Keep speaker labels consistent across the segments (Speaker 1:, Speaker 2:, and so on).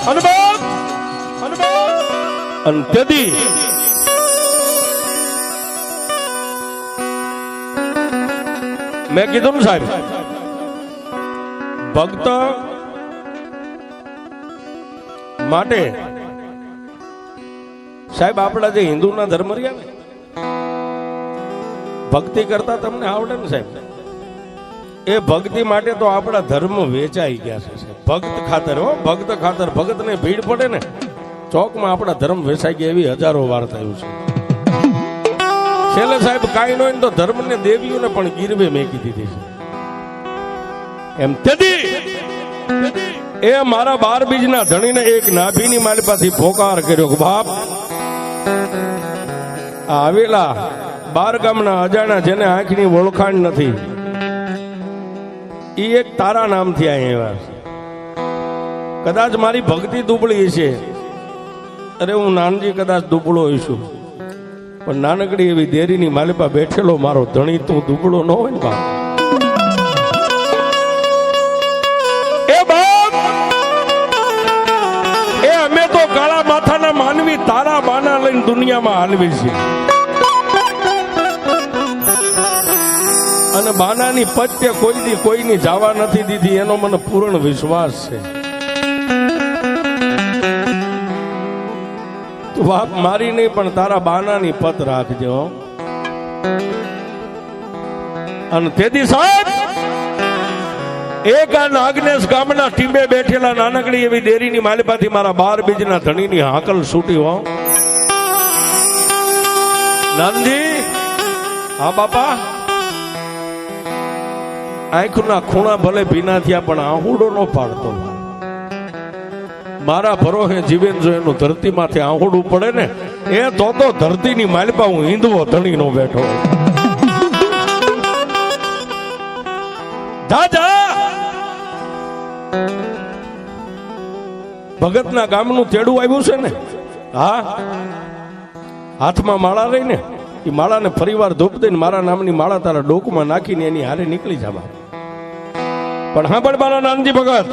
Speaker 1: અને તેથી મેં કીધું ને સાહેબ, ભક્ત માટે સાહેબ આપણા જે હિન્દુના ધર્મ રહ્યા ને, ભક્તિ કરતા તમને આવડે ને સાહેબ, એ ભક્તિ માટે તો આપણા ધર્મ વેચાઈ ગયા છે. ભક્ત ખાતર, હો ભક્ત ખાતર, ભક્તને ભીડ પડે ને ચોકમાં આપણા ધર્મ વેચાઈ ગયા એવી હજારો વાર થયું છે. છેલ્લે સાહેબ કાંઈ ન હોય તો ધર્મ ને દેવીઓને પણ ગીરવે મેકી દીધી છે. એમ તેથી એ મારા 12 બીજના ધણીને એક નાભીની માલિપાથી પોકાર કર્યો કે બાપ, આવેલા 12 ગામના અજાણા જેને આંખની ઓળખાણ નથી, એ એક તારા નામથી આવ્યા છે. કદાચ મારી ભક્તિ દુબળી છે, અરે હું નાનજી કદાચ દુબળો હોઈશું, પણ નાનકડી એવી દેરીની માલિપા બેઠેલો મારો ધણી તું દુબળો ન હોય ને બાપ. એ બાપ, એ અમે તો કાળા માથાના માનવી તારા બાના લઈને દુનિયામાં હાલવી છે, અને બાનાની પત્ય કોઈની જવા નથી દીધી, એનો મને પૂર્ણ વિશ્વાસ છે. બાપ મારી નહીં પણ તારા બાનાની પત રાખજો. અને તેથી સાહેબ એક આ નાગનેશ ગામના ટીમે બેઠેલા નાનકડી એવી દેરીની માલિપાથી મારા 12 બીજના ધણીની હાકલ છૂટી. હો નાનજી, હા બાપા, આંખના ખૂણા ભલે ભીના થયા પણ આહુડો નો પાડતો. મારા ભરોહે જીવેન જો એનું ધરતીમાંથી આહુડું પડે ને, એ તો ધરતીની માલિપા હું હિંદવો ધણી નો બેઠો. ભગતના ગામનું તેડું આવ્યું છે ને, હા, હાથમાં માળા રહીને એ માળાને ફરીવાર ધોપ દઈને મારા નામની માળા તારા ડોકમાં નાખીને એની હારે નીકળી જવા. પણ હા પણ મારા નાનજી ભગત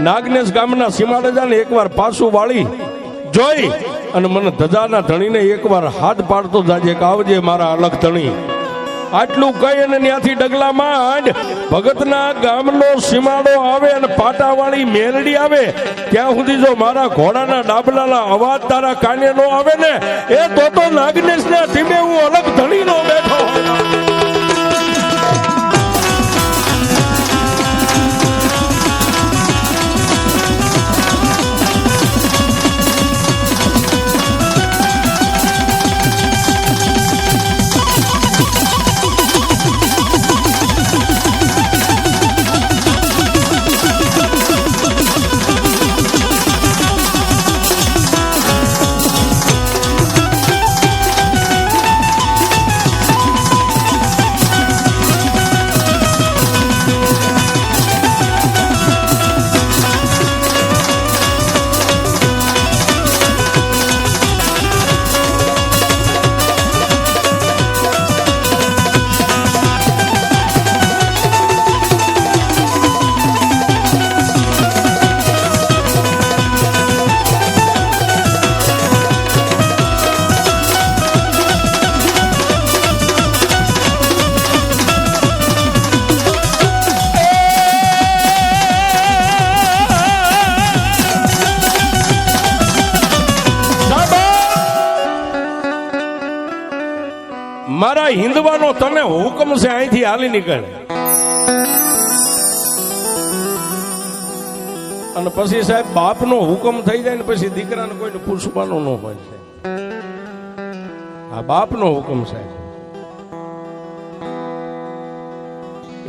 Speaker 1: નાગનેશ ગામના સીમાડેજાને એકવાર પાછું વાળી જોઈ અને મને ધજાના ધણીને એકવાર હાથ પાડતો જાજે કે આવજે મારા અલગ ધણી. આટલું કહી અને ત્યાંથી ડગલા માંડ ભગતના ગામનો સીમાડો આવે અને પાટાવાળી મેલડી આવે ત્યાં સુધી જો મારા ઘોડાના ડાબલાના અવાજ તારા કાને નો આવે ને, એ તો નાગનેશના ટીમે હું અલગ ધણી નો બેઠો. મારા હિંદવાનો તને હુકમ છે, અહીંથી હાલી નીકળ. અને પછી સાહેબ બાપનો હુકમ થઈ જાય ને પછી દીકરાને કોઈને પૂછવાનું ન હોય છે. આ બાપનો હુકમ સાહેબ.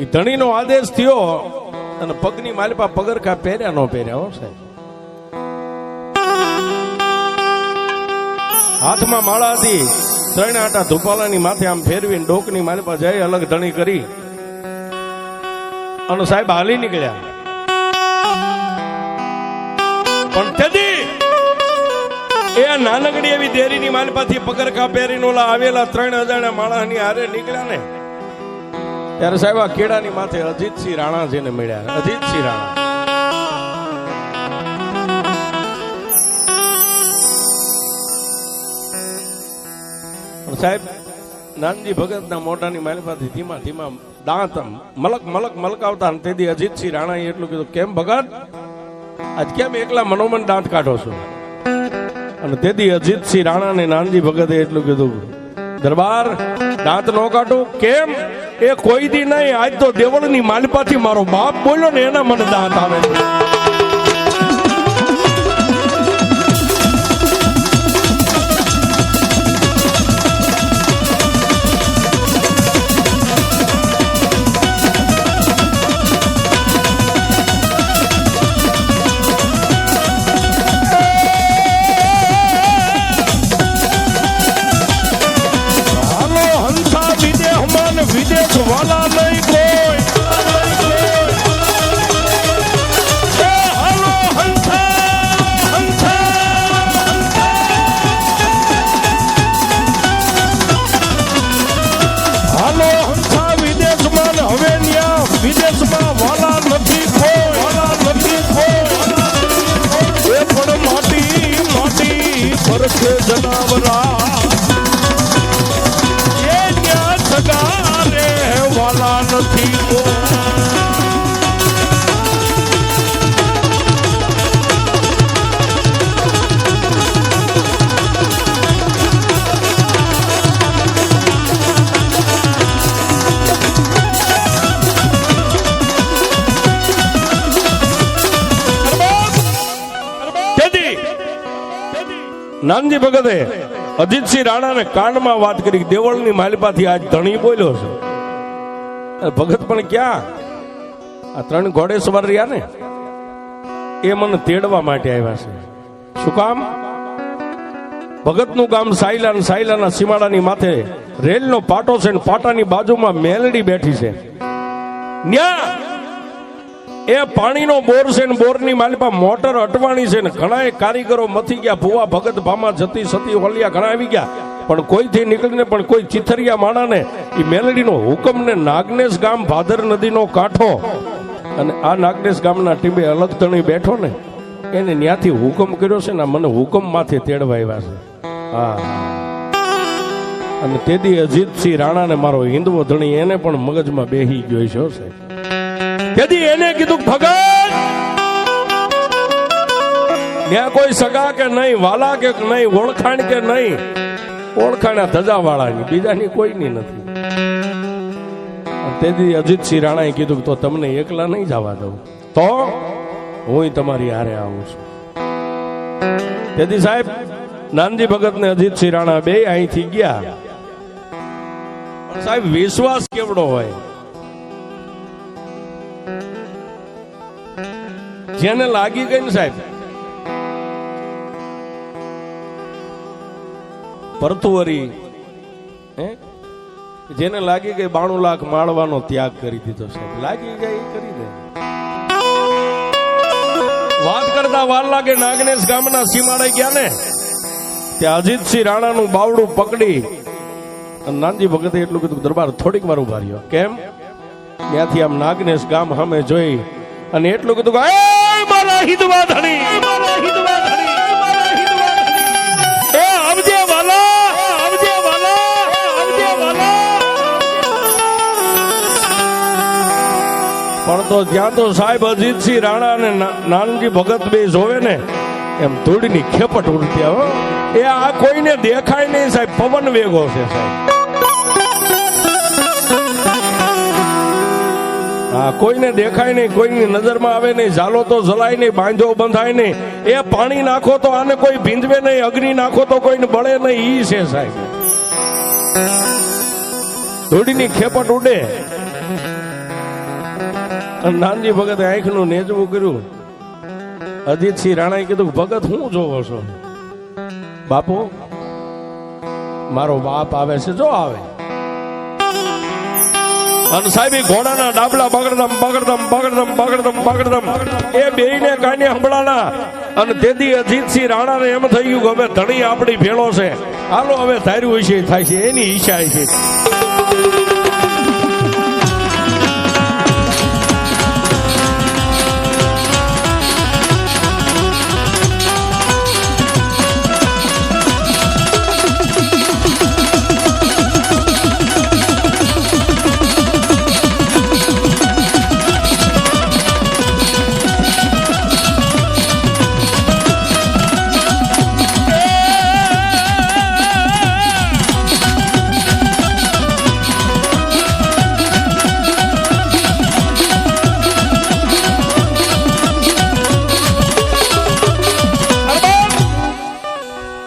Speaker 1: એ ધણીનો આદેશ થયો અને પગની માલિપા પગરખા પહેર્યા ન પહેર્યા. હો સાહેબ, હાથમાં માળા હતી, 3 આટા ધુપાલાની માથે આમ ફેરવીને ડોકની માલિપા જઈ અલગ ધણી કરી અને સાહેબ હાલી નીકળ્યા. પણ તેથી એ નાનકડી એવી દેરીની માલિપાથી પગરખા પહેરીને ઓલા આવેલા 3 અજાણ્યા માણસની હારે નીકળ્યા ને, ત્યારે સાહેબ આ કેળાની માથે અજીતસિંહ રાણા જેને મળ્યા. અજીતસિંહ રાણા સાહેબ નાનજી ભગતના મોઢાની માલિપાથી ધીમા ધીમા દાંત મલક મલક મલકાવતા તેથી અજીતસિંહ રાણાએ એટલું કીધું, કેમ ભગત આજ કેમ એકલા મનોમન દાંત કાઢો છો? અને તેથી અજીતસિંહ રાણા ને નાનજી ભગતે એટલું કીધું, દરબાર દાંત નો કાઢો. કેમ? એ કોઈ દી નહીં, આજ તો દેવળની માલિપાથી મારો બાપ બોલ્યો ને એના મને દાંત આવે. વિદેશ વાલા નહીં કોઈ, હાલો હંસા વિદેશમાં ને હવે ન્યા વિદેશમાં વાલા નથી કોઈ, એ પણ માટી માટી પરખે જનાવરા વાલા નથી. નાનજી ભગતે અજીતસિંહ રાણાને કાંડમાં વાત કરી, દેવળની માલિપાથી આજ ધણી બોલ્યો છે. ભગત પણ ક્યાં, આ 3 ઘોડેસવાર રહ્યા ને એ મને તેડવા માટે આવ્યા છે. શું કામ? ભગતનું ગામ સાયલા, સાયલાના સીમાડાની માથે રેલનો પાટો છે ને પાટાની બાજુમાં મેલડી બેઠી છે. ન્યા એ પાણીનો બોર છે ને બોરની માલિપા મોટર અટવાણી છે ને ઘણા કારીગરો મથી ગયા. ભુવા ભગત ભામા જતી સતી હોલિયા ઘણા આવી ગયા, પણ કોઈથી નીકળીને પણ કોઈ ચિથરિયા માણાને એ મેલડીનો હુકમ ને નાગનેશ ગામ ભાદર નદીનો કાંઠો અને આ નાગનેશ ગામના ટીમે અલગ તણી બેઠો ને એને ત્યાંથી હુકમ કર્યો છે ને મને હુકમ માથે તેડવા આવ્યા છે. હા, અને તેથી અજીતસિંહ રાણાને મારો હિન્દવો ધણી એને પણ મગજમાં બેહી ગયો છે સાહેબ. તેથી એને કીધું, ભગત ત્યાં કોઈ સગા કે નહીં, વાલા કે નહીં, ઓળખાણ કે નહીં. ઓળખાણા ધજાવાળાની, બીજાની કોઈની નથી. તેથી અજીતસિંહ રાણાએ કીધું તો તમને એકલા નહીં જવા દઉં, તો હું તમારી હારે આવું છું. તેથી સાહેબ નાનજી ભગત ને અજીતસિંહ રાણા બે અહીંથી ગયા. સાહેબ વિશ્વાસ કેવડો હોય, જેને લાગી ગઈ ને સાહેબ પરતુવરી, જેને લાગી ગઈ 92 લાખ માળવાનો ત્યાગ કરી દીધો સાહેબ. લાગી જાય કરી દે. વાત કરતા વાર લાગે નાગનેશ ગામના સીમાડે ગયા ને ત્યાં અજીતસિંહ રાણાનું બાવડું પકડી નાનજી ભગતે એટલું કીધું, દરબાર થોડીક વાર ઉભા રહ્યો. કેમ? ત્યાંથી આમ નાગનેશ ગામ સામે જોઈ અને એટલું કીધું, મારા હિતવા ધણી, એ આવજે વાલા, આવજે વાલા, આવજે વાલા. પણ તો જ્યાં તો સાહેબ અજીતસિંહ રાણા અને નાનજી ભગત બે જોવે ને એમ ધૂળની ખેપટ ઉડતી આવે. એ આ કોઈને દેખાય નહીં સાહેબ, પવન વેગો છે સાહેબ. હા, કોઈને દેખાય નહીં, કોઈની નજરમાં આવે નહીં, ઝાલો તો જલાય નહીં, બાંધો બંધાય નહીં. એ પાણી નાખો તો આને કોઈ ભીંજવે નહીં, અગ્નિ નાખો તો કોઈને બળે નહીં. ઈ છે સાહેબ, ધૂળની ખેપટ ઉડે. નાનજી ભગતે આંખનું નેજવું કર્યું. અજીતસિંહ રાણાએ કીધું, ભગત હું જોવો છો? બાપુ મારો બાપ આવે છે, જો આવે. અને સાહેબ ઘોડાના ડાબલા બગડદમ બગડદમ બગડદમ બગડદમ બગડદમ એ બેયને કાને સંભળાણા. અને તેથી અજીતસિંહ રાણાને એમ થઈ ગયું કે હવે ધણી આપણી ભેળો છે, હાલો હવે ધાર્યું હોય છે થાય છે, એની ઈચ્છા છે.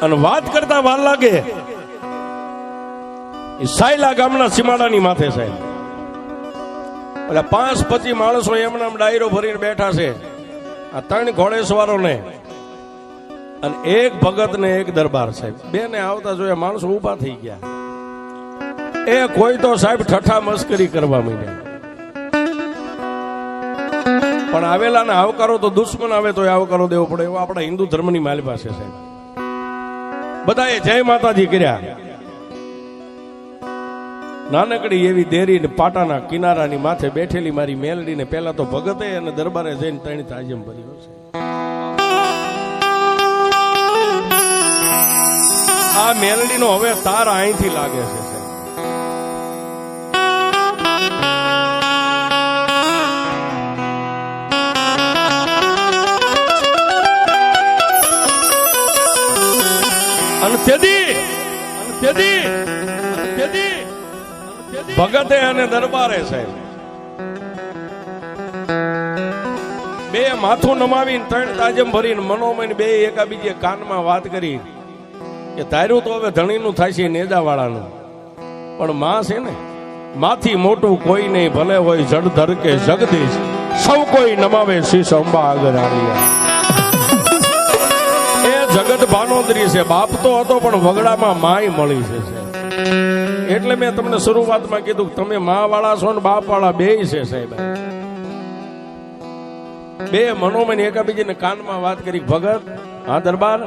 Speaker 1: અને વાત કરતા વાર લાગે એ સાયલા ગામના સીમાડાની માથે સાહેબ એટલે 5-25 માણસો એમના ડાયરો ભરીને બેઠા છે. આ 3 ઘોડેસવારોને અને એક ભગત ને એક દરબાર સાહેબ બે ને આવતા જોયા માણસો ઉભા થઈ ગયા. એ કોઈ તો સાહેબ ઠઠા મસ્કરી કરવા માંડ્યા. પણ આવેલા ને આવકારો તો દુશ્મન આવે તો આવકારો દેવો પડે એવો આપણા હિન્દુ ધર્મની માલી પાસે સાહેબ બધાએ જય માતાજી કર્યા. નાનકડી એવી દેરી ને પાટાના કિનારાની માથે બેઠેલી મારી મેલડીને પેલા તો ભગતે અને દરબારે જઈને 3 તાજમ ભર્યો છે. આ મેલડીનો હવે તાર અહીંથી લાગે છે. અને તેથી ભગતે અને દરબારે સાહેબ બે માથું નમાવીને 3 તાજમ ભરીને મનોમન બે એકાબીજે કાનમાં વાત કરી કે ધાર્યું તો હવે ધણીનું થાય છે નેજાવાળાનું, પણ માં છે ને માથી મોટું કોઈ નહીં, ભલે હોય જળધર કે જગદીશ, સૌ કોઈ નમાવે શીશ અંબા આગળ આવ્યા. એ જગત ભાનોદરી છે, બાપ તો હતો પણ વગડામાં માય મળી છે. એટલે મેં તમને શરૂઆતમાં કીધું તમે મા વાળા છો ને બાપ વાળા બે છે સાહેબ. બે મનોમન એકાબીજીને કાનમાં વાત કરી ભગત હા દરબાર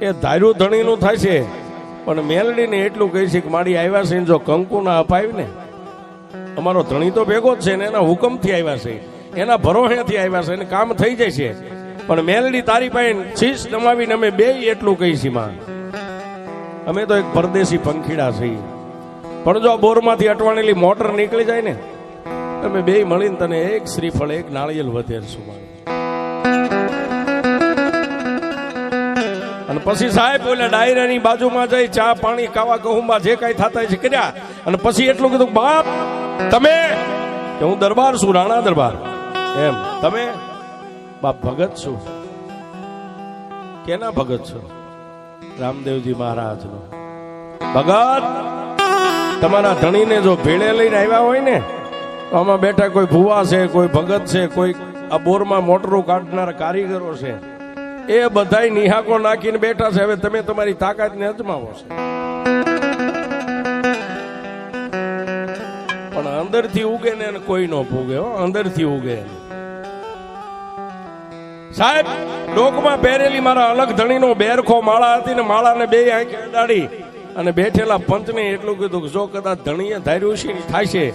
Speaker 1: એ ધાર્યું ધણીનું થાય છે, પણ મેલડીને એટલું કહી છે કે મારી આવ્યા છે જો કંકુ ના અપાવી ને અમારો ધણી તો ભેગો જ છે ને એના હુકમથી આવ્યા છે, એના ભરોસેથી આવ્યા છે અને કામ થઈ જાય છે. પણ મેલડી તારી પાસે શીશ નમાવીને અમે બે એટલું કહી છીએ માં, અમે તો એક પરદેશી પંખીડા છીએ, પણ જો બોરમાંથી અટવાણેલી મોટર નીકળી જાય ને અમે બે મળીને તને એક શ્રીફળ એક નાળિયેર વધેરશું. અને પછી સાહેબ ઓલા ડાયરાની બાજુમાં જઈ ચા પાણી કાવા કહુંબા જે કઈ થતા છે કર્યા. અને પછી એટલું કીધું બાપ તમે કે હું દરબાર છું, રાણા દરબાર, એમ તમે બાપ ભગત છું. કેના ભગત છો? રામદેવજી મહારાજનો ભગત. તમારા ધણીને જો ભેળે લઈને આવ્યા હોય ને તો આમાં બેઠા કોઈ ભુવા છે, કોઈ ભગત છે, કોઈ આ બોરમાં મોટરો કાઢનારા કારીગરો છે, એ બધાય નિહાકો નાખીને બેઠા છે. હવે તમે તમારી તાકાતને અજમાવો છે, પણ અંદરથી ઉગે ને કોઈ નો ભોગે, અંદરથી ઉગે. સાહેબ ડોકમાં પહેરેલી મારા અલગ ધણીનો બેરખો માળા હતી ને માળાને બે આંખે અડાડી અને બેઠેલા પંચને એટલું કીધું કે જો કદાચ ધણીએ ધાર્યું છે થાય છે,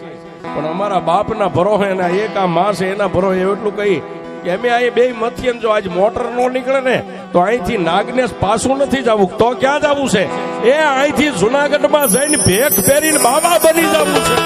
Speaker 1: પણ અમારા બાપના ભરોસે અને એક આ માં છે એના ભરોસે એટલું કહી કે અમે અહીં બે મથીએ જો આજ મોટર નો નીકળે ને તો અહીંથી નાગનેશ પાછું નથી જવું. તો ક્યાં જવું છે? એ અહીંથી જુનાગઢમાં જઈને ભેખ પહેરીને બાબા બની જવું છે.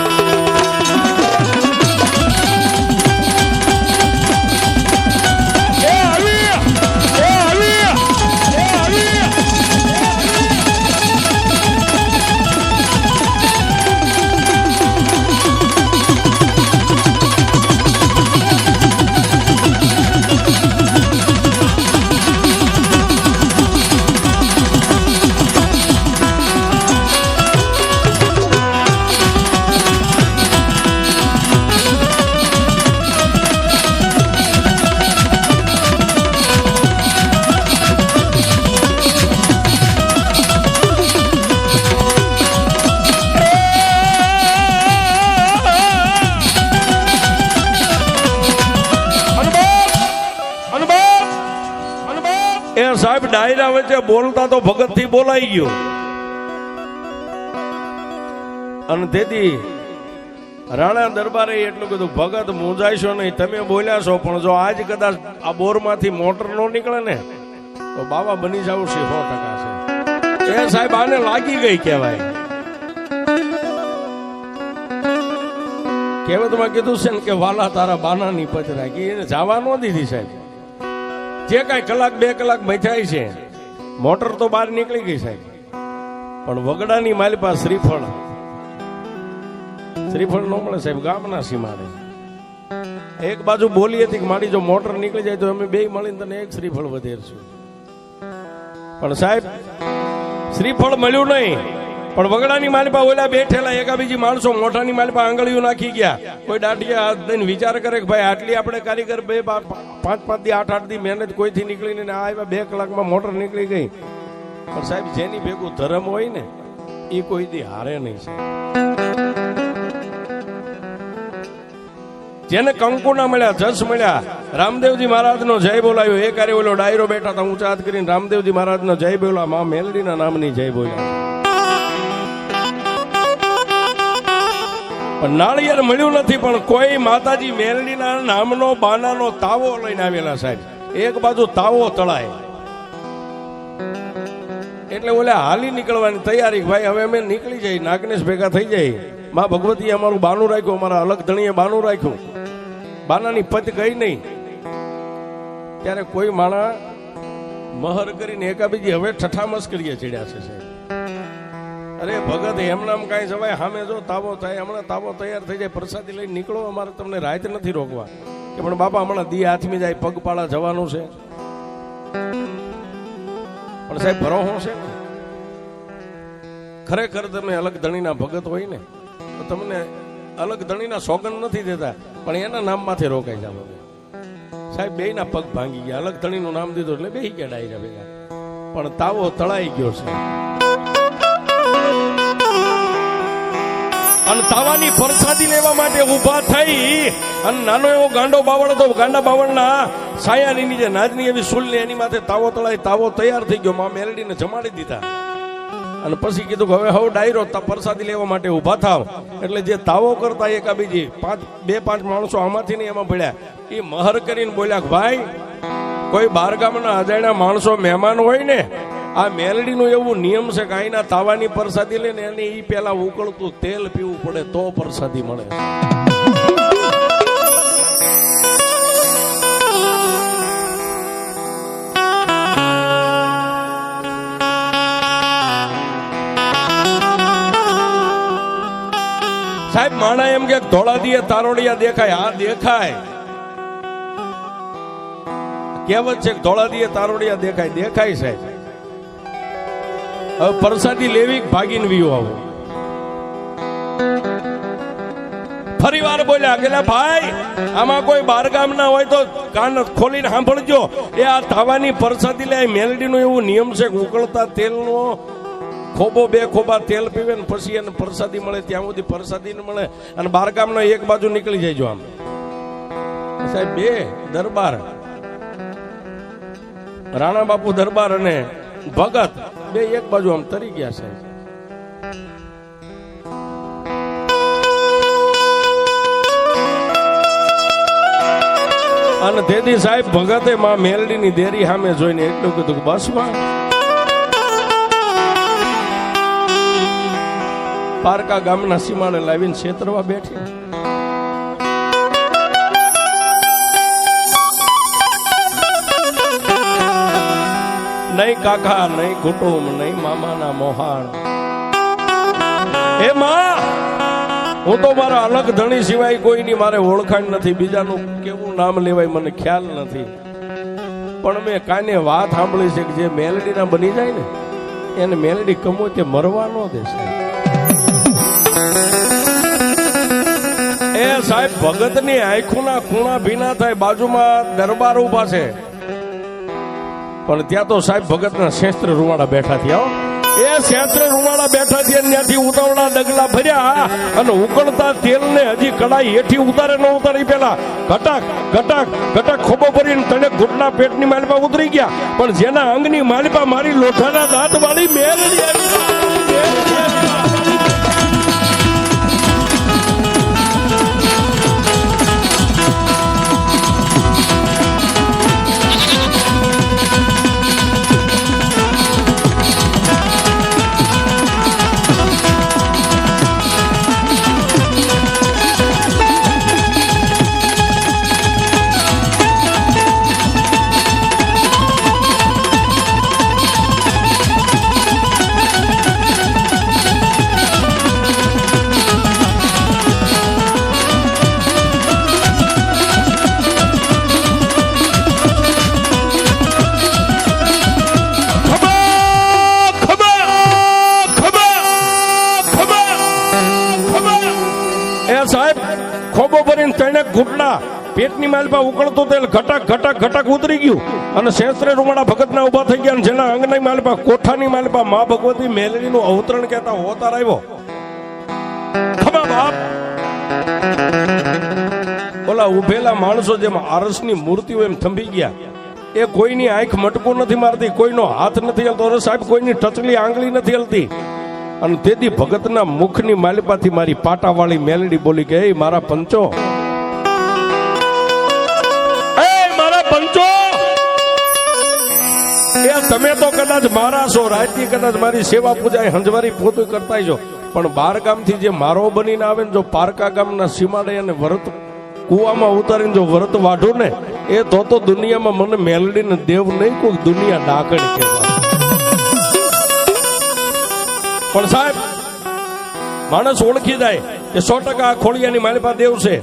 Speaker 1: સાહેબ ડાયરા વચ્ચે બોલતા તો ભગત થી બોલાઈ ગયો, અને તેથી રાણા દરબારે એટલું કીધું ભગત મૂંઝાઈશો નહીં, તમે બોલ્યા છો, પણ જો આજ કદાચ આ બોર માંથી મોટર નો નીકળે ને તો બાબા બની જાવ છે 100% છે. એ સાહેબ આને લાગી ગઈ કહેવાય. કહેવતમાં કીધું છે ને કે વાલા તારા બાનાની પચ રાખી, એને જવા ન દીધી સાહેબ. જે કઈ કલાક 2 કલાક બેઠાય છે મોટર તો બહાર નીકળી ગઈ સાહેબ, પણ વગડાની મારી પાસે શ્રીફળ ન મળે સાહેબ. ગામના સીમાડે એક બાજુ બોલી હતી કે મારી જો મોટર નીકળી જાય તો અમે બે મળીને તને એક શ્રીફળ વધેરશું. પણ સાહેબ શ્રીફળ મળ્યું નહીં, પણ વગડાની માલપા ઓલા બેઠેલા એકા બીજી માણસો મોઢાની માલપા આંગળીઓ નાખી ગયા. કોઈ દાંડિયા હાથ દઈને વિચાર કરે કે ભાઈ આટલી આપણે કારીગર 5-5 દી 8-8 દી મહેનત કોઈથી નીકળીને આવ્યા 2 કલાકમાં મોટર નીકળી ગઈ. પણ સાહેબ જેની ભેગું ધર્મ હોય ને એ કોઈ દી હારે નહીં છે. જેને કંકુ ના મળ્યા, જસ મળ્યા, રામદેવજી મહારાજ નો જય બોલાયો. એ કાર્ય ઓલો ડાયરો બેઠા હતા ઊંચા હાથ કરીને રામદેવજી મહારાજ નો જય બોલા, માં મેલડીના નામની જય બોલ્યા. પણ નાળિયેર મળ્યું નથી, પણ કોઈ માતાજી મેલડીના નામનો બાનાનો તાવો લઈને આવેલા સાહેબ. એક બાજુ તાવો તળાય એટલે ઓલે હાલી નીકળવાની તૈયારી. ભાઈ હવે અમે નીકળી જઈએ, નાગનેશ ભેગા થઈ જાય. માં ભગવતીએ અમારું બાનું રાખ્યું, અમારા અલગ ધણીએ બાનું રાખ્યું. બાનાની પત ગઈ નહીં. ત્યારે કોઈ માણા મહર કરીને એકાબીજી હવે ઠઠા મસ્કરીએ ચડ્યા છે સાહેબ. અરે ભગત એમનામ કાંઈ જવાય, સામે જો તાવો થાય, હમણાં તાવો તૈયાર થઈ જાય, પ્રસાદી લઈને નીકળો, અમારે તમને રાત નથી રોકવા. કે પણ બાપા હમણાં દી હાથમી જાય, પગપાળા જવાનું છે. પણ સાહેબ ભરોહો છે ને, ખરેખર તમે અલગ ધણીના ભગત હોય ને તો તમને અલગ ધણીના સોગંદ નથી દેતા, પણ એના નામમાંથી રોકાઈ જાવ. સાહેબ બેયના પગ ભાંગી ગયા, અલગ ધણીનું નામ દીધું એટલે બેહી ગયા ડાયરા ભેગા. પણ તાવો તળાઈ ગયો છે. અને તાવાની પ્રસાદી લેવા માટે ઉભા થઈ અને નાનો એવો ગાંડો બાવળ હતો. ગાંડા બાવળના સાયાની નીચે નાજની એવી સુલની એની માથે તાવો તળાઈ, તાવો તૈયાર થઈ ગયો. માં મેલડીને જમાડી દીધા. અને પછી કીધું કે હવે હવ ડાયરો પ્રસાદી લેવા માટે ઉભા થાવ. એટલે જે તાવો કરતા એકા બીજી 2-5 માણસો આમાંથી ને એમાં પડ્યા. એ મહર કરીને બોલ્યા કે ભાઈ કોઈ બાર ગામના અજાણ્યા માણસો મહેમાન હોય ને, આ મેલડીનું એવું નિયમ છે કે અહીંના તાવાની પ્રસાદી લઈને એને ઈ પેલા ઉકળતું તેલ પીવું પડે તો પ્રસાદી મળે. સાહેબ માણા એમ કે ધોળા દીએ તારોડિયા દેખાય. આ દેખાય, કહેવત છે ધોળા દીએ તારોડિયા દેખાય. દેખાય સાહેબ. હવે પ્રસાદી લેવી ભાગીને વીયો આવો. ફરી વાર બોલ્યા કે ભાઈ આમાં કોઈ બારગામ ના હોય તો કાન ખોલીને સાંભળજો. એ આ તાવાની પ્રસાદી લે, મેલડીનો એવું નિયમ છે કે ઉકળતા તેલનો ખોબો 2 ખોબા તેલ પીવે ને પછી એને પ્રસાદી મળે. ત્યાં સુધી પ્રસાદી મળે. અને બારગામનો એક બાજુ નીકળી જાય. આમ સાહેબ 2 દરબાર, રાણા બાપુ દરબાર અને ભગત 2 એક બાજુ આમ તરી ગયા સાહેબ. અને તેથી સાહેબ ભગતે માં મેલડીની દેરી સામે જોઈને એટલું કીધું કે બસ માં પારકા ગામના સીમાડે લાવીને છેતરવા બેઠી. નહીં કાકા, નહીં કુટુંબ, નહીં મામાના મોહાણ. હે માં, હું તો મારા અલગ ધણી સિવાય કોઈની મારે ઓળખાણ નથી. બીજાનું કેવું નામ લેવાય મને ખ્યાલ નથી. પણ મેં કાને વાત સાંભળી છે કે જે મેલડીના બની જાય ને એને મેલડી કમો તે મરવા ન દેશે. એ સાહેબ ભગતની આંખોના ખૂણા ભીના થાય. બાજુમાં દરબાર ઉભા છે, પણ ત્યાં તો સાહેબ ભગતના શસ્ત્ર રૂવાડા બેઠા થયા. એ શસ્ત્ર રૂવાડા બેઠા થયા, ત્યાંથી ઉતાવળા ડગલા ભર્યા અને ઉકળતા તેલને હજી કડાઈ હેઠી ઉતારે ન ઉતારી પેલા ઘટક ઘટક ઘટક ખોબો ભરીને તને ઘૂંટના પેટની માલિપા ઉતરી ગયા. પણ જેના અંગની માલિપા મારી લોઠાના દાંત વાળી મેલડી પેટની માલપા ઉકળતો તેલ ઘટક ઘટક ઘટક ઉતરી ગયું અને શેષરે રૂમાડા ભગતના ઉભા થઈ ગયા. જેના અંગની માલપા કોઠાની માલપા મા ભગવતી મેલડીનું અવતરણ કહેતા હોતાર આવ્યો. ખમા બાપ ઓલા ઉભેલા માણસો જેમ આરસની મૂર્તિઓ એમ થંભી ગયા. એ કોઈની આંખ મટકો નથી મારતી, કોઈનો હાથ નથી હલતો. અરે સાહેબ, કોઈની ટચલી આંગળી નથી હલતી. અને તેથી ભગતના મુખની માલિપાથી મારી પાટાવાળી મેલડી બોલી કે એ મારા પંચો, એ મારા પંચો, એ તમે તો કદાચ મારા છો, રાતની કદાચ મારી સેવા પૂજા હંજવારી પોતું કરતા છો, પણ 12 ગામથી જે મારો બનીને આવે ને, જો પારકા ગામના સીમાડે અને વરત કુવામાં ઉતારીને જો વરત વાઢો ને, એ તો દુનિયામાં મને મેલડીને દેવ નહીં, કોઈ દુનિયા ડાકણ કહેવાય. પણ સાહેબ, માણસ ઓળખી જાય કે 100% આ ખોડિયાની માલિપા દેવ છે.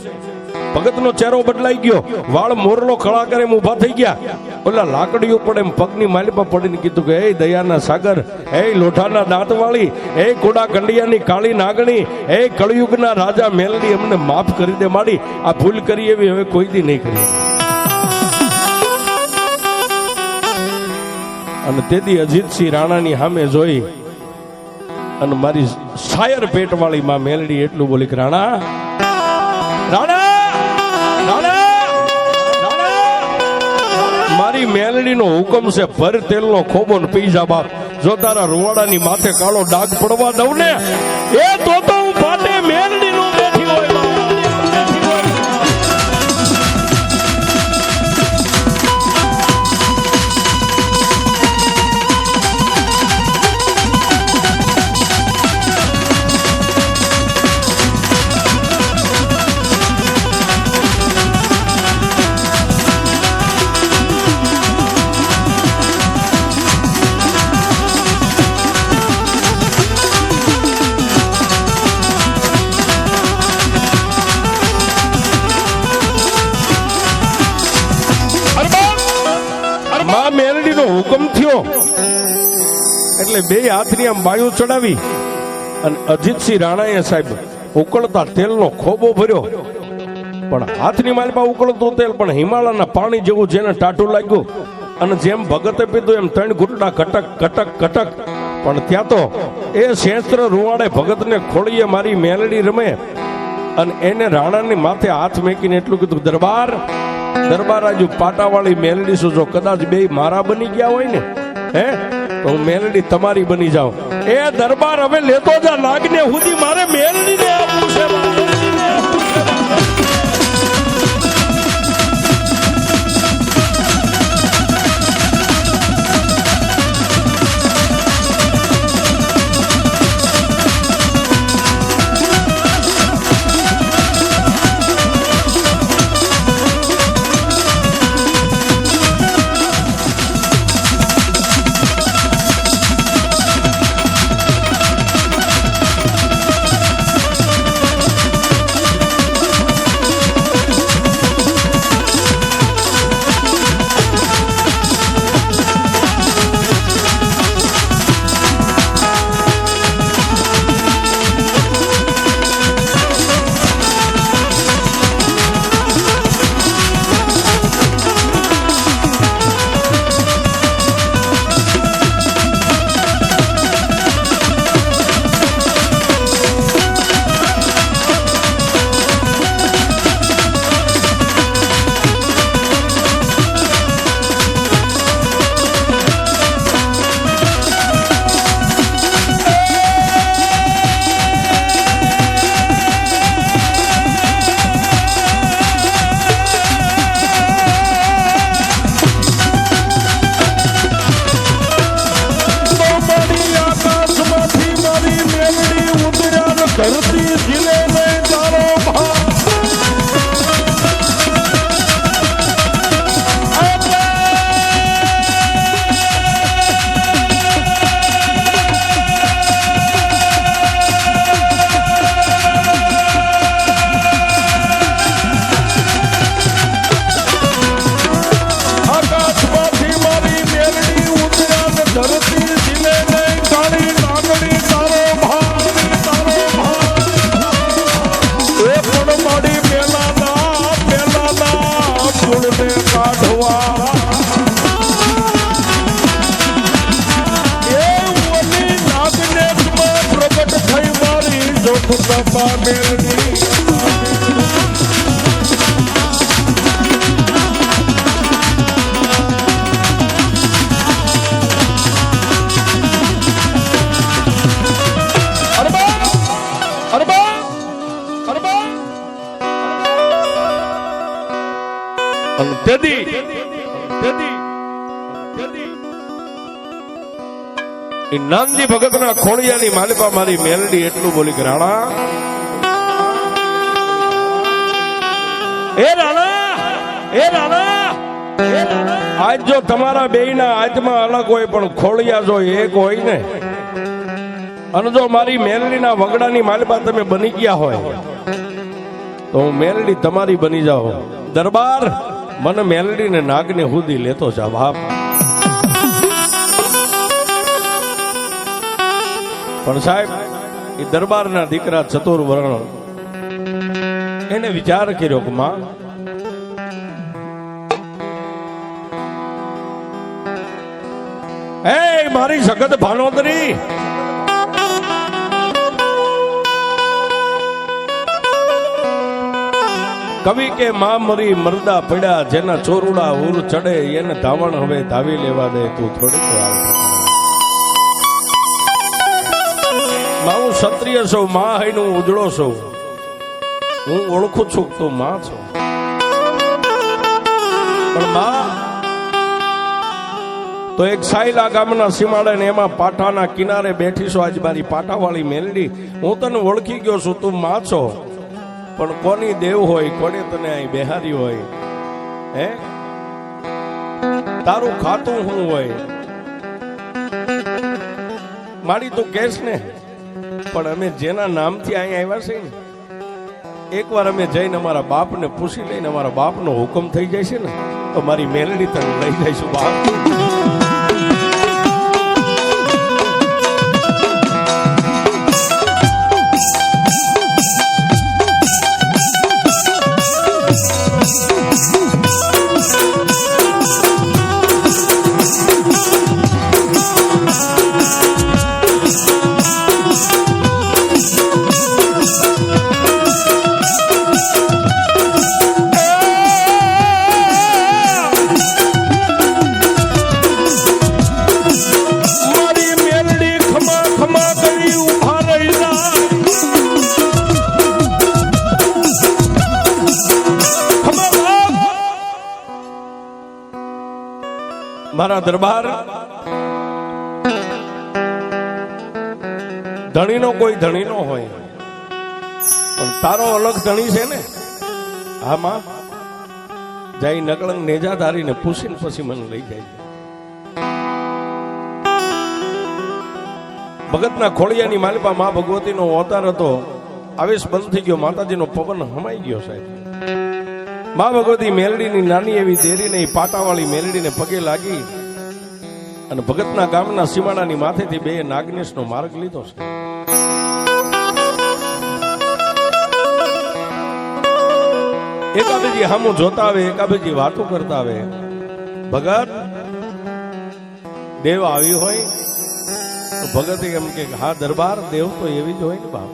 Speaker 1: ભગતનો ચહેરો બદલાઈ ગયો, વાળ મોરલો ખળા કરે એમ ઉભા થઈ ગયા. ઓલા લાકડીઓ પડે એમ પગની માલિપા પડીને કીધું કે હે દયાના સાગર, હે લોઢાના દાંતવાળી, હે કોડા કંડિયાની કાળી નાગણી, હે કળયુગના રાજા મેલડી, અમને માફ કરી દે માડી. આ ભૂલ કરી એવી હવે કોઈ દી નહીં કરી. અને તેથી અજીતસિંહ રાણાની સામે જોઈ અને મારી શાયર પેટવાળી માં મેલડી એટલું બોલી કે રાણા, રાણા, મારી મેલડીનો હુકમ છે, ભર તેલનો ખોબો ને પી જા બાપ. જો તારા રૂવાડાની માથે કાળો ડાઘ પડવા દઉં ને, એ તો હું પાટે મેલડીનો બેઠી હોય. હુકમ થયો એટલે બે હાથની આમ બાયું ચડાવી અને અજીતસિંહ રાણાએ સાહેબ ઉકળતા તેલનો ખોબો ભર્યો. પણ હાથની માલપા ઉકળતું તેલ પણ હિમાલયના પાણી જેવું જેને ટાટું લાગ્યું. અને જેમ ભગતે પીધું એમ 3 ઘૂંટડા કટક કટક કટક. પણ ત્યાં તો એ શેસ્ત્ર રૂવાડે ભગતને ખોળીએ મારી મેલડી રમે. અને એને રાણાની માથે હાથ મેકીને એટલું કીધું, દરબાર, દરબાર, આજુ પાટાવાળી મેલડી શું, જો કદાચ બે મારા બની ગયા હોય ને, હે, તો હું મેલડી તમારી બની જાઉં. એ દરબાર હવે લેતો જા, નાગને સુધી મારે મેલડીને આપવું છે. એ નાનજી ભગતના ખોડિયાની માલિપા મારી મેલડી એટલું બોલી કે રાણા એ રાણા એ રાણા આજ જો તમારા બેયના આત્મા અલગ હોય પણ ખોડિયા જો એક હોય ને અને જો મારી મેલડીના વગડાની માલિપા તમે બની ગયા હોય તો હું મેલડી તમારી બની જાઓ દરબાર મને મેલડી ને નાગને હુદી લેતો જા બાપ પણ સાહેબ એ દરબારના દીકરા ચતુર વર્ણ એને વિચાર કર્યો કે માં એ મારી સખત ભાનોદરી કવિ કે માં મરી મરદા પડ્યા જેના ચોરુડા ઉર ચડે એને ધાવણ હવે ધાવી લેવા દે તું થોડીક વાર માં હું ક્ષત્રિય છું માં હૈનું ઉજળો છું હું ઓળખું છું તું માં છો પણ માં તો એક સાયલા ગામના સીમાડે ને એમાં પાટાના કિનારે બેઠી છો આજ મારી પાટાવાળી મેલડી હું તને ઓળખી ગયો છું તું માં છો પણ કોની દેવ હોય કોને તને અહીં બેહારી હોય હે તારું ખાતું શું હોય મારી તું કેસ ને પણ અમે જેના નામથી અહીં આવ્યા છે ને એકવાર અમે જઈને અમારા બાપને પૂછી લઈને અમારા બાપનો હુકમ થઈ જાય છે ને તો મારી મેલડી તને લઈ જઈશું બાપ મારા દરબાર ધણીનો કોઈ ધણી નો હોય પણ તારો અલગ ધણી છે ને હા માં જાય નકળંગ નેજા ધારીને પૂછીને પછી મને લઈ જાય ભગતના ખોડિયાની માલિપા માં ભગવતીનો અવતાર હતો આવેશ બંધ થઈ ગયો માતાજીનો પવન હમાઈ ગયો સાહેબ માં ભગવતી મેલડીની નાની એવી દેરીને પાટાવાળી મેલડીને પગે લાગી અને ભગતના ગામના સીમાડાની માથેથી બે નાગનેશનો માર્ગ લીધો છે એકાબીજી હામું જોતા આવે એકાબીજી વાતો કરતા આવે ભગત દેવ આવી હોય તો ભગત એમ કે હા દરબાર દેવ તો એવી જ હોય ને બાપ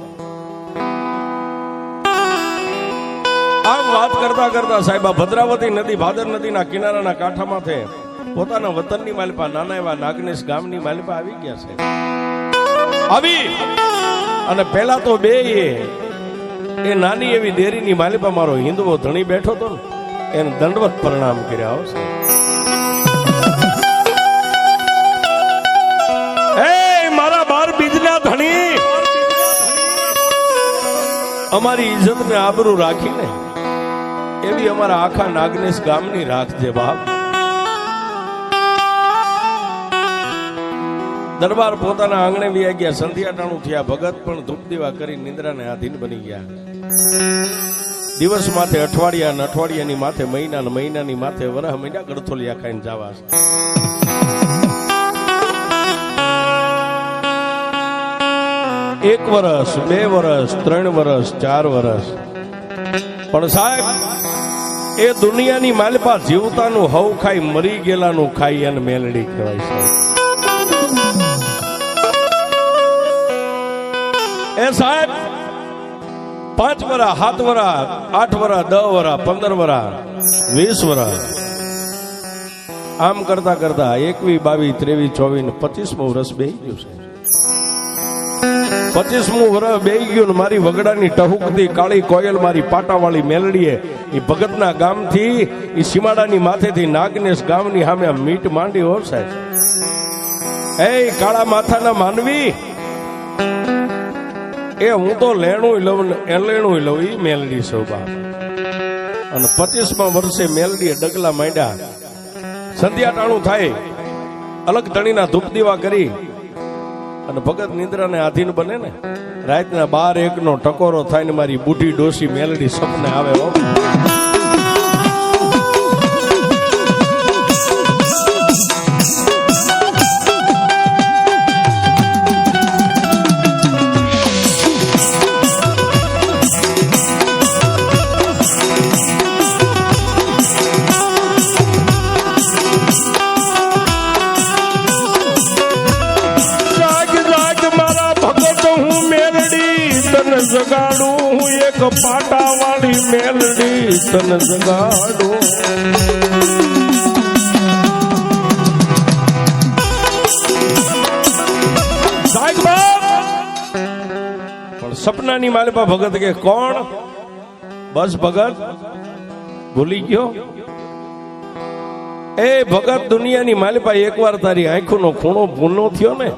Speaker 1: આમ વાત કરતા કરતા સાહેબા ભદ્રાવતી નદી ભાદર નદીના કિનારાના કાંઠામાંથી પોતાના વતનની માલિપા નાના એવા નાગનેશ ગામની માલિપા આવી ગયા છે આવી અને પેલા તો બે એ નાની એવી ડેરીની માલિપા મારો હિન્દુઓ ધણી બેઠો હતો ને એને દંડવત પ્રણામ કર્યા આવશે એ મારા બાર બીજના ધણી અમારી ઇજ્જત ને આબરૂ રાખીને એવી અમારા આખા નાગનેશ ગામની રાખજે બાપ દરબાર પોતાના આંગણે વી ગયા સંધ્યાટાણું થયા ભગત પણ ધૂપ દીવા કરી નિંદ્રાને આધીન બની ગયા દિવસ માથે અઠવાડિયા અઠવાડિયાની માથે મહિનાની માથે વરહ મહિના ગળથોલિયા ખાઈને જવા એક વર્ષ 2 વર્ષ 3 વર્ષ 4 વર્ષ પણ સાહેબ એ દુનિયાની માલિપા જીવતાનું હવ ખાઈ મરી ગયેલાનું ખાઈ અને મેલડી કહેવાય સાહેબ એ સાહેબ 5 વર્ષ 7 વર્ષ 8 વર્ષ 10 વર્ષ 15 વર્ષ 20 વર્ષ આમ કરતા કરતા 21 22 23 24 25મું વર્ષ બેહી ગયું છે 25મું વર્ષ બેહી ગયું ને મારી વગડાની ટહુકતી કાળી કોયલ મારી પાટાવાળી મેલડીએ એ ભગતના ગામથી એ સીમાડાની માથેથી નાગનેશ ગામની સામે મીટ માંડી હો સાહેબ એ કાળા માથાના માનવી, એ હું તો લેણું લઉં ને એ લેણું લઉં ઈ મેલડી શોભા. અને 25મા વર્ષે મેલડીએ ડગલા માંડ્યા. સંધ્યા ટાણું થાય, અલગ ધણીના ધૂપ દીવા કરી અને ભગત નિંદ્રાને આધીન બને ને, રાતના 12-1 ટકોરો થાય ને મારી બુઢી ડોસી મેલડી સપને આવે. જગાડું હું એક પાટા વાળી મેલડી તને જગાડું. પણ સપનાની માલિપા ભગત કે કોણ? બસ ભગત ભૂલી ગયો. એ ભગત દુનિયાની માલિપા એકવાર તારી આંખોનો ખૂણો ભૂનો થયો ને,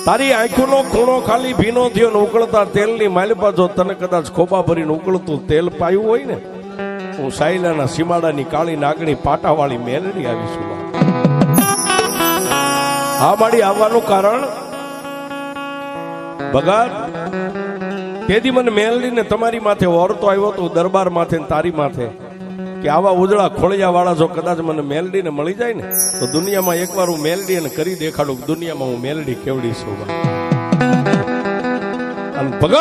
Speaker 1: તારી આંખોનો ખૂણો ખાલી ભીનો થયો ને ઉકળતા તેલની માલિપા જો તને કદાચ ખોબા ભરીને ઉકળતું તેલ પાયું હોય ને, હું સાયલાના સીમાડાની કાળી નાગણી પાટાવાળી મેલડી આવીશું. હા મારી આવવાનું કારણ ભગત, તેથી મને મેલડીને તમારી માથે ઓરતો આવ્યો તો દરબાર માથે તારી માથે કે આવા ઉજળા ખોળિયા વાળા જો કદાચ મને મેલડીને મળી જાય ને તો દુનિયામાં એકવાર હું મેલડી અને કરી દેખાડું દુનિયામાં હું મેલડી કેવડી છું. અને ભગત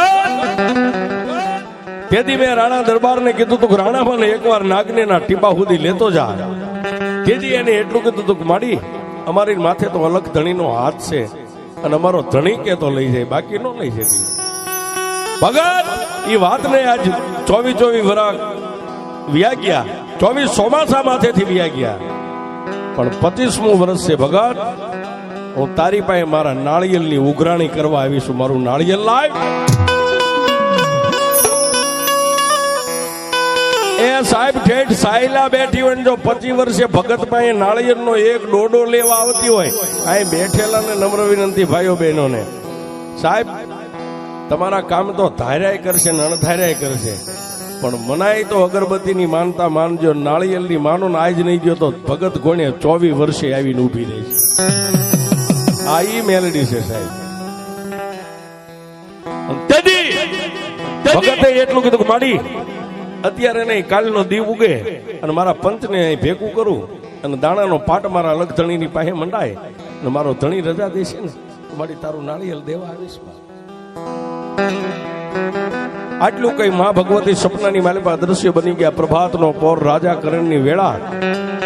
Speaker 1: તેથી મેં રાણા દરબારને કીધું તું રાણા મને એકવાર નાગનેના ટીપા સુધી લેતો જા. તેથી એને એટલું કીધું તું કે માડી અમારી માથે તો અલગ ધણીનો હાથ છે અને અમારો ધણી કે તો લઈ જાય, બાકી નો લઈ જાય. ભગત એ વાતને આજ 24 વરાગ વ્યા ગયા, 24 ચોમાસા માથેથી વ્યા ગયા, પણ 25મું વર્ષ છે ભગત. હું તારી પાસે મારા નાળિયેરની ઉઘરાણી કરવા આવીશું. મારું નાળિયેર લાવ. એ સાહેબ ઠેઠ સાયલા બેઠી હોય જો 25 વર્ષે ભગત પાસે નાળિયેરનો એક ડોડો લેવા આવતી હોય, અહીં બેઠેલા ને નમ્ર વિનંતી ભાઈઓ બહેનોને, સાહેબ તમારા કામ તો ધાર્યાય કરશે ને અણધાર્યાય કરશે, પણ મનાય તો અગરબત્તીની માનતા માનજો, નાળિયેરની માનો ને આજ નહીં ગયો તો ભગત કોણે 24 વર્ષે આવીને ઉભી રહી છે. આ ઈ મેલડી છે સાહેબ. ભગતે એટલું કીધું કે માડી અત્યારે નહીં, કાલનો દીવ ઉગે અને મારા પંચને ભેગું કરું અને દાણાનો પાટ મારા અલગ ધણીની પાસે મંડાય અને મારો ધણી રજા દેશે ને માડી તારું નાળિયેર દેવા આવીશ. આટલું કઈ મા ભગવતી સપનાની માલિપા દ્રશ્ય બની ગયા. પ્રભાતનો પોર રાજા કરણની વેળા,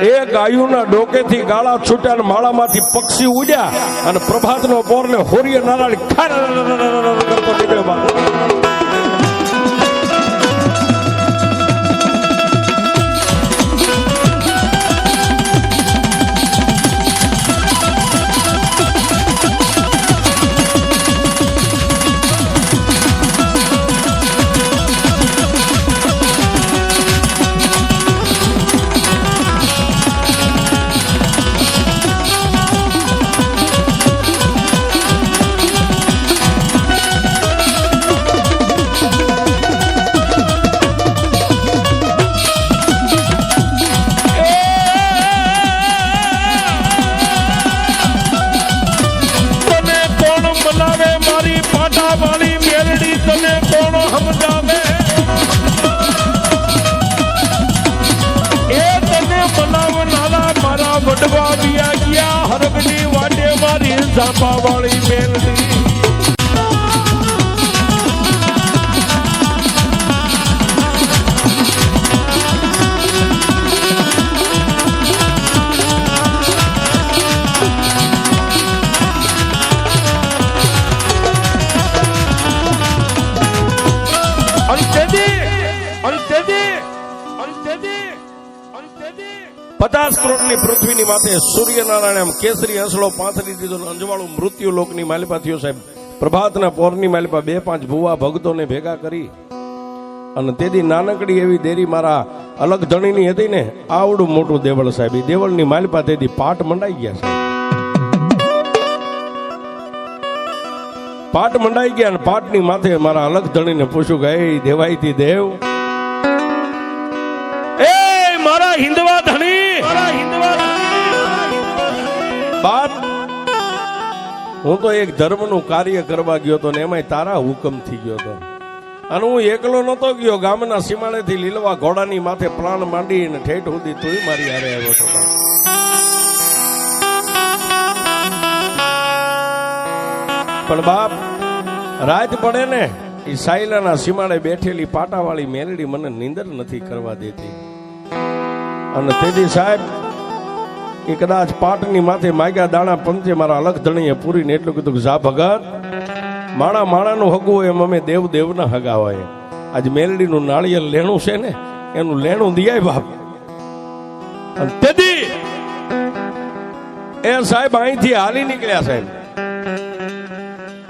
Speaker 1: એ ગાયુના ડોકેથી ગાળા છૂટ્યા અને માળામાંથી પક્ષી ઉડ્યા અને પ્રભાતનો પોર ને હોરીય નારાયણ કરતો નીકળ્યો. વાળી મેલડી પચાસ કરોડની પૃથ્વીની માથે સૂર્યનારાયણ એમ કેસરી હસલો પાથરી દીધો, અંજવાળું મૃત્યુ લોકની માલિપા થયો સાહેબ. પ્રભાતના પોરની માલિપા 2-5 ભુવા ભક્તોને ભેગા કરી અને તેથી નાનકડી એવી દેરી મારા અલગ ધણીની હતી ને, આવડું મોટું દેવળ સાહેબ. એ દેવળની માલિપા તેથી પાટ મંડાઈ ગયા સાહેબ. પાટ મંડાઈ ગયા અને પાટની માથે મારા અલગ ધણીને પૂછ્યું કે એ દેવાઈથી દેવ, એ મારા હિંદવા ધણી, બાપ હું તો એક ધર્મનું કાર્ય કરવા ગયો હતો ને એમાંય તારા હુકમ થઈ ગયો હતો, અને હું એકલો નતો ગયો, ગામના સીમાડેથી લીલવા ઘોડાની માથે પ્રાણ માંડી અને ઠેઠ સુધી તું મારી હારે આવ્યો હતો. પણ બાપ રાત પડે ને એ સાયલાના સીમાડે બેઠેલી પાટાવાળી મેલડી મને નીંદર નથી કરવા દેતી, અને તેથી સાહેબ એ કદાચ પાટની માથે માગ્યા દાણા પંચે મારા અલગ ધણીએ પૂરીને એટલું કીધું કે જા ભગત, માણા માણાનું હગું હોય એમ અમે દેવ દેવના હગા હોય. આજ મેલડીનું નાળિયેર લેણું છે ને એનું લેણું દિયાય બાપ. અને તેથી એ સાહેબ અહીંથી હાલી નીકળ્યા સાહેબ,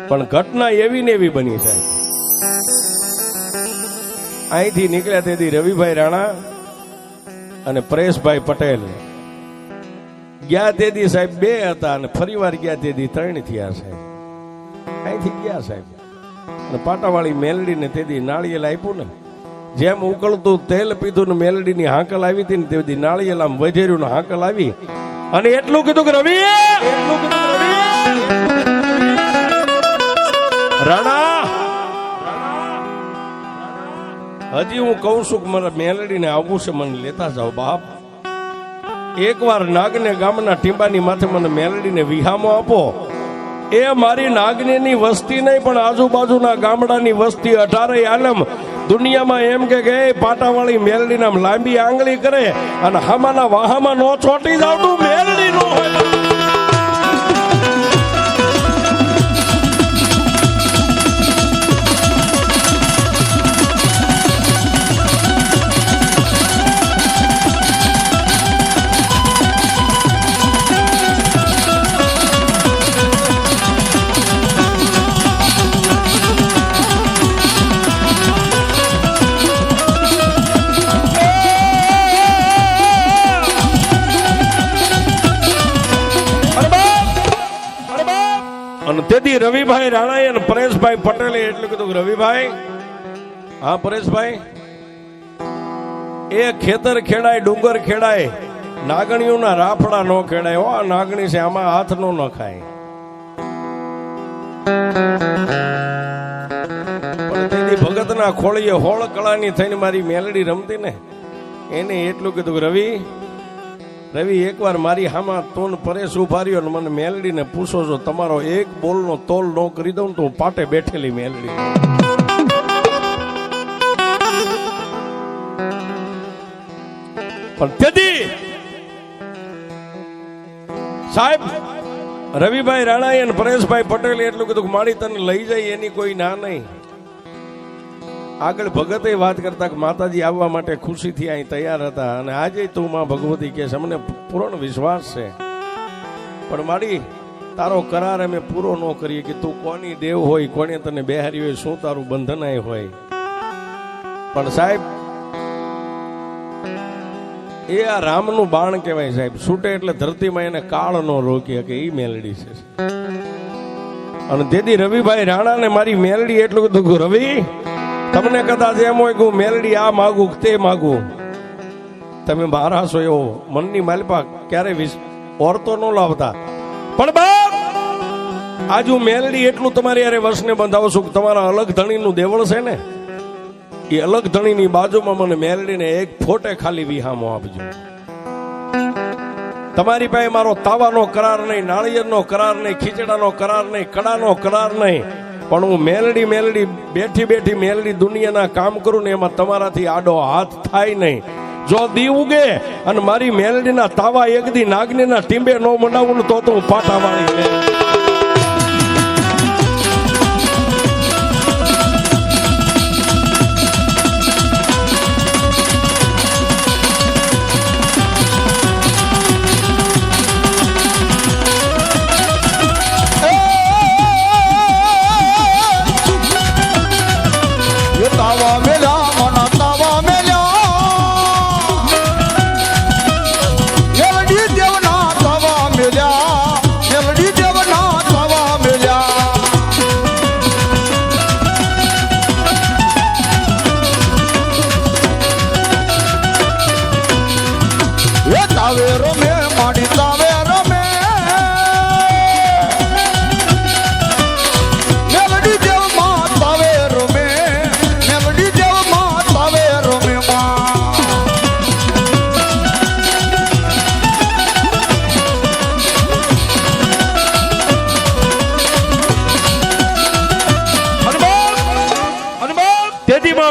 Speaker 1: પણ ઘટના એવી ને એવી બની સાહેબ. અહીંથી નીકળ્યા તેથી રવિભાઈ રાણા અને પરેશભાઈ પટેલ ગયા તેથી સાહેબ 2 હતા, અને ફરી વાર ગયા તેથી 3 થયા સાહેબ. અહીંથી ગયા સાહેબ, અને પાટાવાળી મેલડીને તેથી નાળિયેર આપ્યું ને, જેમ ઉકળતું તેલ પીધું ને મેલડીની હાંકલ આવી હતી ને તેથી નાળિયેર આમ વધેર્યું ને હાંકલ આવી, અને એટલું કીધું કે રવિ રાણા, હજી હું કઉ છું કે મારા મેલડીને આવવું છે, મને લેતા જાઓ બાપ. એકવાર નાગને ગામના ટીંબાની માથે મને મેલડીને વિહામો આપો. એ મારી નાગનેની વસ્તી નહીં પણ આજુબાજુના ગામડાની વસ્તી 18 આલમ દુનિયામાં એમ કે પાટાવાળી મેલડીના લાંબી આંગળી કરે અને હામાના વાહામાં નો ચોટી જાવતું મેલડી નો હોય. અને તેથી રવિભાઈ રાણાએ અને પરેશભાઈ પટેલે એટલું કીધું કે રવિભાઈ, હા પરેશભાઈ, એ ખેતર ખેડાય, ડુંગર ખેડાય, નાગણીઓના રાફડા નો ખેડાય. હો આ નાગણી છે, આમાં હાથ નો નખાય. પણ તેથી ભગતના ખોળીએ હોળ કળાની થઈને મારી મેલડી રમતી ને એને એટલું કીધું કે રવિ એકવાર મારી હામાં તોન પરેશ ઉભા રહ્યો ને મને મેલડીને પૂછો છો, તમારો એક બોલનો તોલ નો કરી દઉં તો હું પાટે બેઠેલી મેલડી. પણ તેથી સાહેબ રવિભાઈ રાણાએ અને પરેશભાઈ પટેલે એટલું કીધું કે મારી તને લઈ જાય એની કોઈ ના નહીં. આગળ ભગતે વાત કરતા કે માતાજી આવવા માટે ખુશીથી અહીં તૈયાર હતા, અને આજે તું માં ભગવતી કે અમને પૂર્ણ વિશ્વાસ છે, પણ મારી તારો કરાર અમે પૂરો ન કરીએ કે તું કોની દેવ હોય, કોને તને બેહારી હોય, શું તારું બંધનાય હોય. પણ સાહેબ એ આ રામનું બાણ કહેવાય સાહેબ, છૂટે એટલે ધરતીમાં એને કાળ નો રોકી શકે એ મેલડી છે. અને તેથી રવિભાઈ રાણા ને મારી મેલડી એટલું કીધું, રવિ તમને કદાચ એમ હોય કે હું મેલડી આ માગું તે માગું, તમે મારા છો એવો મનની માલપા ક્યારે ઓરતો ન લાવતા. પણ બાપ આજ હું મેલડી એટલું તમારી યારે વર્ષને બંધાવું છું કે તમારા અલગ ધણીનું દેવળ છે ને એ અલગ ધણીની બાજુમાં મને મેલડીને એક ફોટે ખાલી વિહામો આપજો. તમારી પાસે મારો તાવાનો કરાર નહીં, નાળિયેરનો કરાર નહીં, ખીચડાનો કરાર નહીં, કડાનો કરાર નહીં, પણ હું મેલડી બેઠી બેઠી મેલડી દુનિયાના કામ કરું ને એમાં તમારાથી આડો હાથ થાય નહીં. જો દી ઉગે અને મારી મેલડીના તાવા એક દી નાગનીના ટીંબે નો મંડાવું તો હું પાટાવાળી
Speaker 2: દેવના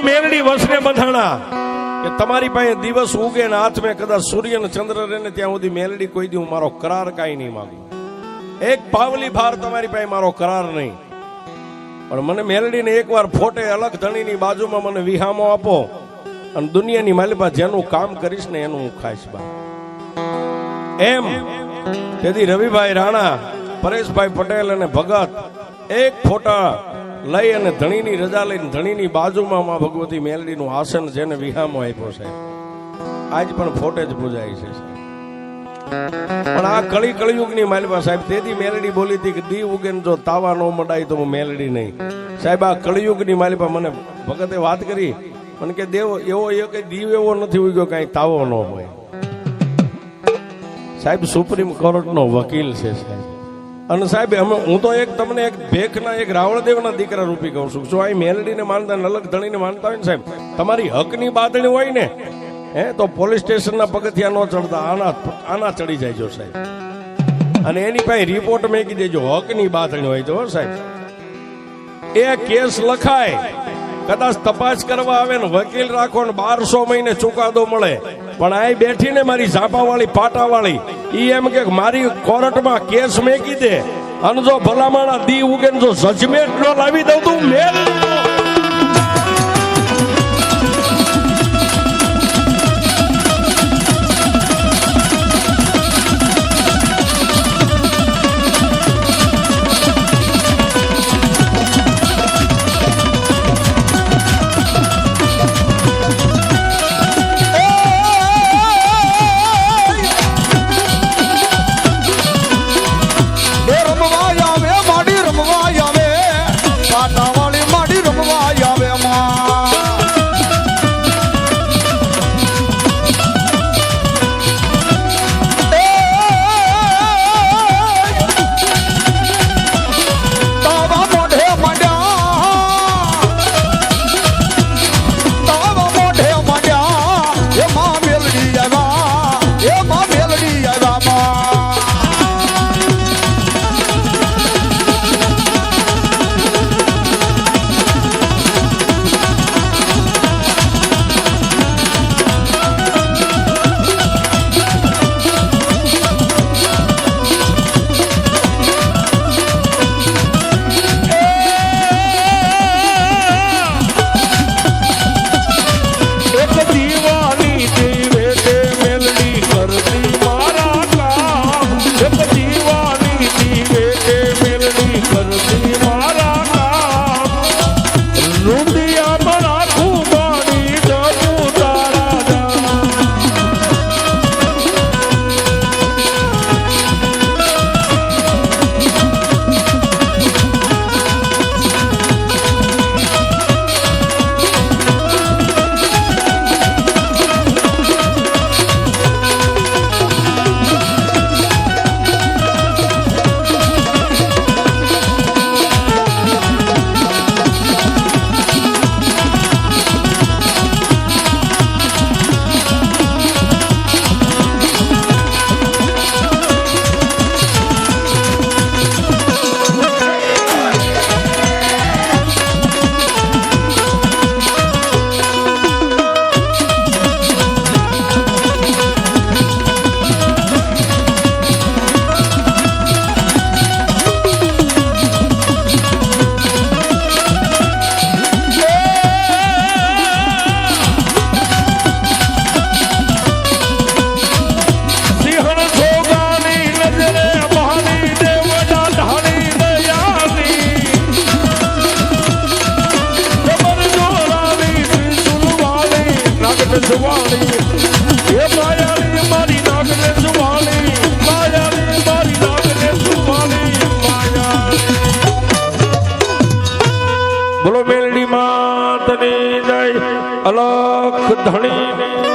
Speaker 1: એવા મેલડી વસને બંધાણા કે તમારી પાસે દિવસ ઉગે ને હાથમાં કદાચ સૂર્ય ને ચંદ્ર રહે ને ત્યાં સુધી મેલડી કોઈ દી હું મારો કરાર કાંઈ નહીં માંગુ. એક પાવલી ભાર તમારી પાસે મારો કરાર નહીં, પણ મને મેલડીને એકવાર ફોટે અલગ ધણીની બાજુમાં મને વિહામો આપો અને દુનિયાની માલિપા જેનું કામ કરીશ ને એનું હું ખાઈશ બા. એમ તેથી રવિભાઈ રાણા, પરેશભાઈ પટેલ અને ભગત એક ફોટા લઈ અને ધણીની રજા લઈને ધણીની બાજુમાં માં ભગવતી મેલડીનું આસન જેને વિહામો આપ્યો છે આજ પણ ફોટે જ પૂજાય છે. પણ આ કળિયુગની માલિપા સાહેબ તેથી મેલડી બોલી હતી કે દી ઉગે જો તાવા ન મડાય તો હું મેલડી નહીં. સાહેબ આ કળિયુગની માલિપા મને ભગતે વાત કરી, મને કે દેવ એવો કઈ દીવ એવો નથી ઉગ્યો કઈ તાવો ન હોય. સાહેબ સુપ્રીમ કોર્ટનો વકીલ છે સાહેબ. અને સાહેબ હું તો એક તમને એક ભેખના એક રાવણદેવના દીકરા રૂપી કહું છું. જો આ મેલડીને માનતા અલગ ધણીને માનતા હોય ને સાહેબ, તમારી હકની બાદણી હોય ને તો પોલીસ સ્ટેશનના પગથિયા ન ચડતા આના ચડી જાય સાહેબ. અને એની પાસે રિપોર્ટ મેકી દેજો હકની બાદણી હોય તો સાહેબ. એ કેસ લખાય, કદાચ તપાસ કરવા આવે ને વકીલ રાખો ને 1200 મહિને ચુકાદો મળે, પણ આ બેઠીને મારી ઝાપાવાળી પાટાવાળી ઈ એમ કે મારી કોર્ટમાં કેસ મેકી દે અને જો ભલામણા દી ઉગે જો જજમેન્ટ ન લાવી દઉં તું મેલ. બોલો મેલડી માતની જય, અલખ ધણી.